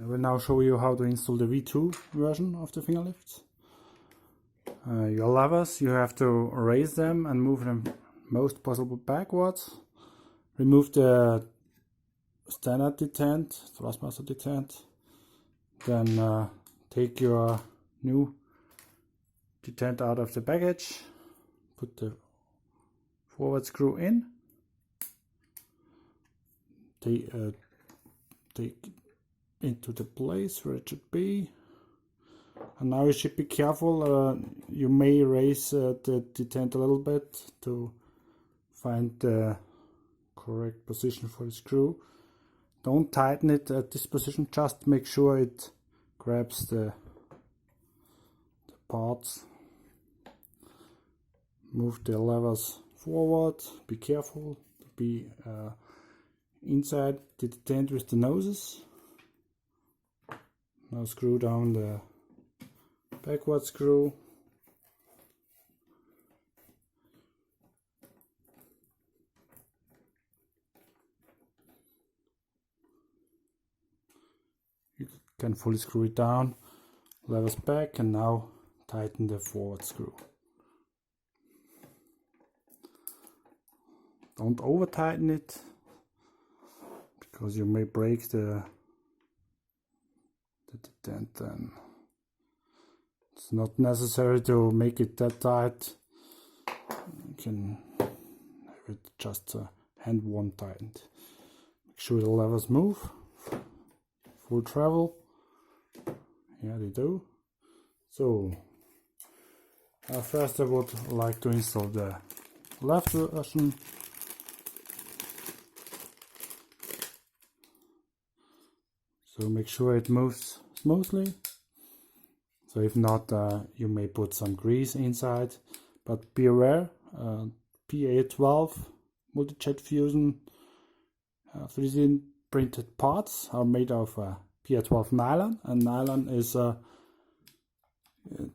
I will now show you how to install the V2 version of the fingerlifts. Your levers, you have to raise them and move them most possible backwards. Remove the standard detent, THRUSTMASTER detent. Then take your new detent out of the package. Put the forward screw in. Take into the place where it should be. And now you should be careful. You may raise the detent a little bit to find the correct position for the screw. Don't tighten it at this position, just make sure it grabs the parts. Move the levers forward, be careful to be inside the detent with the noses. Now screw down the backward screw. You can fully screw it down, levers back, and now tighten the forward screw. Don't over tighten it, because you may break the detent then. It's not necessary to make it that tight. You can have it just hand one tightened. Make sure the levers move. Full travel. Yeah, they do. So first I would like to install the left version. So make sure it moves smoothly. So if not, you may put some grease inside. But be aware, PA12 multi-jet fusion 3D printed parts are made of PA12 nylon, and nylon is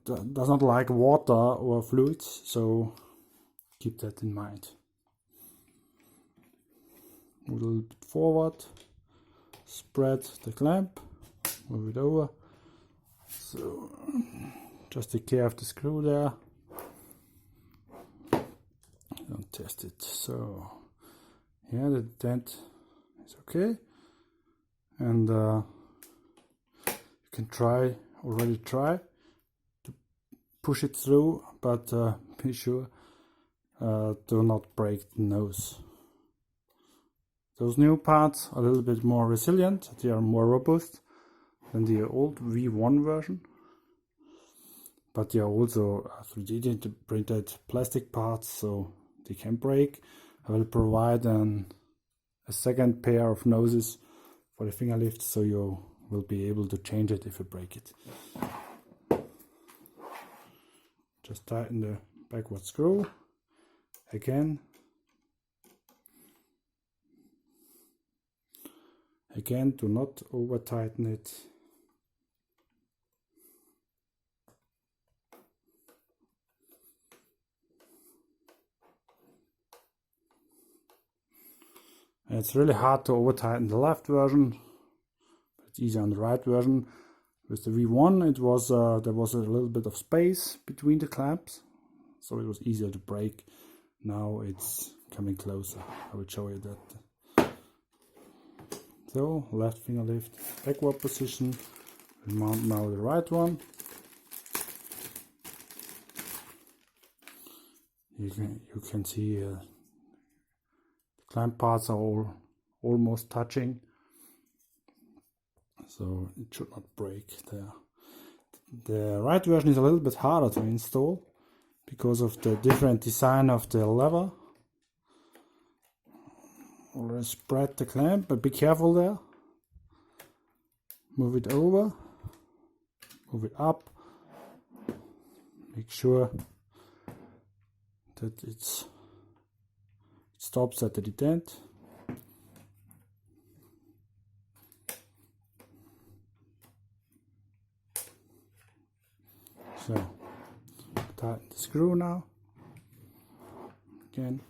does not like water or fluids, so keep that in mind. A little bit forward. Spread the clamp, move it over. So just take care of the screw there. Don't test it. So yeah, the dent is okay, and you can already try to push it through, but be sure do not break the nose. Those new parts are a little bit more resilient, they are more robust than the old V1 version. But they are also 3D printed plastic parts, so they can break. I will provide a second pair of noses for the finger lift, so you will be able to change it if you break it. Just tighten the backward screw again. Again, do not over tighten it. And it's really hard to over tighten the left version. It's easier on the right version. With the V1, it was there was a little bit of space between the clamps, so it was easier to break. Now it's coming closer. I will show you that. So left finger lift, backward position. We'll mount now the right one. You can see the clamp parts are all almost touching, so it should not break there. The right version is a little bit harder to install because of the different design of the lever. Already spread the clamp, but be careful there. Move it over, move it up. Make sure that it stops at the detent. So tighten the screw now. Again.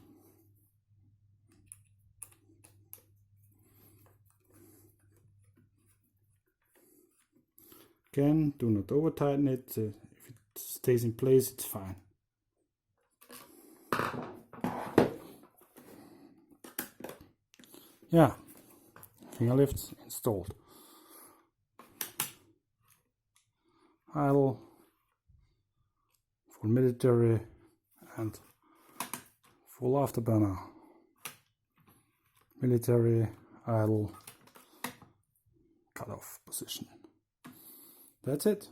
Again, do not over tighten it. If it stays in place, it's fine. Yeah, finger lifts installed. Idle, full military, and full afterburner. Military, idle, cut off position. That's it.